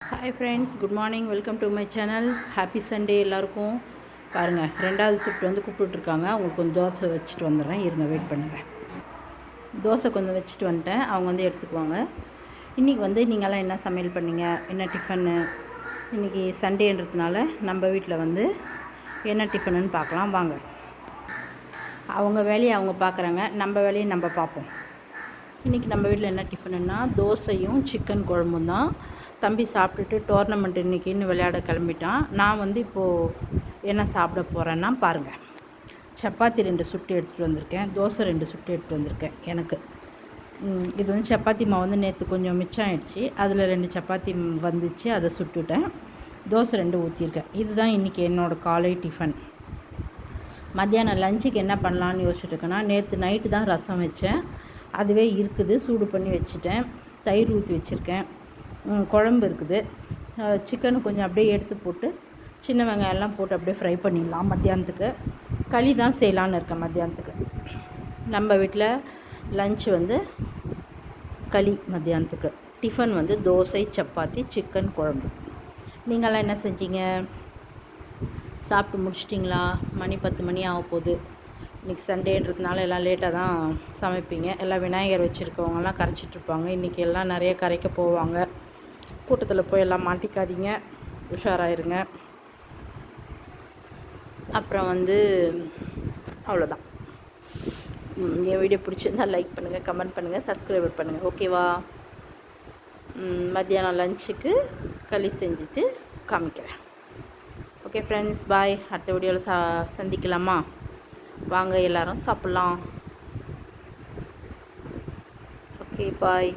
Hi friends, good morning. Welcome to my channel. Happy Sunday எல்லாருக்கும். பாருங்கள், ரெண்டாவது shift வந்து கூப்பிட்டுருக்காங்க. அவங்களுக்கு கொஞ்சம் தோசை வச்சுட்டு வந்துடுறேன், இருங்க, வெயிட் பண்ணுங்கள். தோசை கொஞ்சம் வச்சுட்டு வந்துட்டேன், அவங்க வந்து எடுத்துக்குவாங்க. இன்றைக்கி வந்து நீங்களாம் என்ன சமையல் பண்ணீங்க, என்ன டிஃபனு? இன்றைக்கி சண்டேன்றதுனால நம்ம வீட்டில் வந்து என்ன டிஃபனுன்னு பார்க்கலாம் வாங்க. அவங்க வேலையை அவங்க பார்க்குறாங்க, நம்ம வேலையை நம்ம பார்ப்போம். இன்றைக்கி நம்ம வீட்டில் என்ன டிஃபனுன்னா தோசையும் சிக்கன் குழம்பும் தான். தம்பி சாப்பிட்டுட்டு டோர்னமெண்ட் இன்றைக்கின்னு விளையாட கிளம்பிட்டான். நான் வந்து இப்போது என்ன சாப்பிட போகிறேன்னா பாருங்கள், சப்பாத்தி 2 சுட்டு எடுத்துகிட்டு வந்திருக்கேன், தோசை 2 சுட்டு எடுத்துகிட்டு வந்திருக்கேன். எனக்கு இது வந்து சப்பாத்தி மாவு வந்து நேற்று கொஞ்சம் மிச்சம் ஆகிடுச்சி, அதில் 2 சப்பாத்தி வந்துச்சு, அதை சுட்டுட்டேன். தோசை 2 ஊற்றிருக்கேன். இதுதான் இன்றைக்கி என்னோடய காலை டிஃபன். மத்தியானம் லஞ்சுக்கு என்ன பண்ணலான்னு யோசிச்சுட்டு இருக்கேன்னா, நேற்று நைட்டு தான் ரசம் வச்சேன், அதுவே இருக்குது, சூடு பண்ணி வச்சுட்டேன். தயிர் ஊற்றி வச்சுருக்கேன், குழம்பு இருக்குது. சிக்கனு கொஞ்சம் அப்படியே எடுத்து போட்டு சின்ன வெங்காயம்லாம் போட்டு அப்படியே ஃப்ரை பண்ணிடலாம். மத்தியானத்துக்கு களி தான் செய்யலான்னு இருக்கேன். மத்தியானத்துக்கு நம்ம வீட்டில் லஞ்சு வந்து களி, மத்தியானத்துக்கு டிஃபன் வந்து தோசை, சப்பாத்தி, சிக்கன் குழம்பு. நீங்களாம் என்ன செஞ்சீங்க? சாப்பிட்டு முடிச்சிட்டிங்களா? மணி 10 மணி ஆக போகுது. இன்றைக்கி சண்டேன்றதுனால எல்லாம் லேட்டாக தான் சமைப்பீங்க. எல்லாம் விநாயகர் வச்சுருக்கவங்கலாம் கரைச்சிட்ருப்பாங்க. இன்றைக்கி எல்லாம் நிறைய கரைக்க போவாங்க. கூட்டத்தில் போய் எல்லாம் மாட்டிக்காதீங்க, உஷாராயிருங்க. அப்புறம் வந்து அவ்வளோதான். என் வீடியோ பிடிச்சிருந்தால் லைக் பண்ணுங்கள், கமெண்ட் பண்ணுங்கள், சப்ஸ்கிரைப் பண்ணுங்கள். ஓகேவா? மத்தியானம் லஞ்சுக்கு களி செஞ்சுட்டு காமிக்கிறேன். ஓகே ஃப்ரெண்ட்ஸ், பாய். அடுத்த வீடியோவில் சந்திக்கலாமா? வாங்க எல்லோரும் சாப்பிட்லாம். ஓகே, பாய்.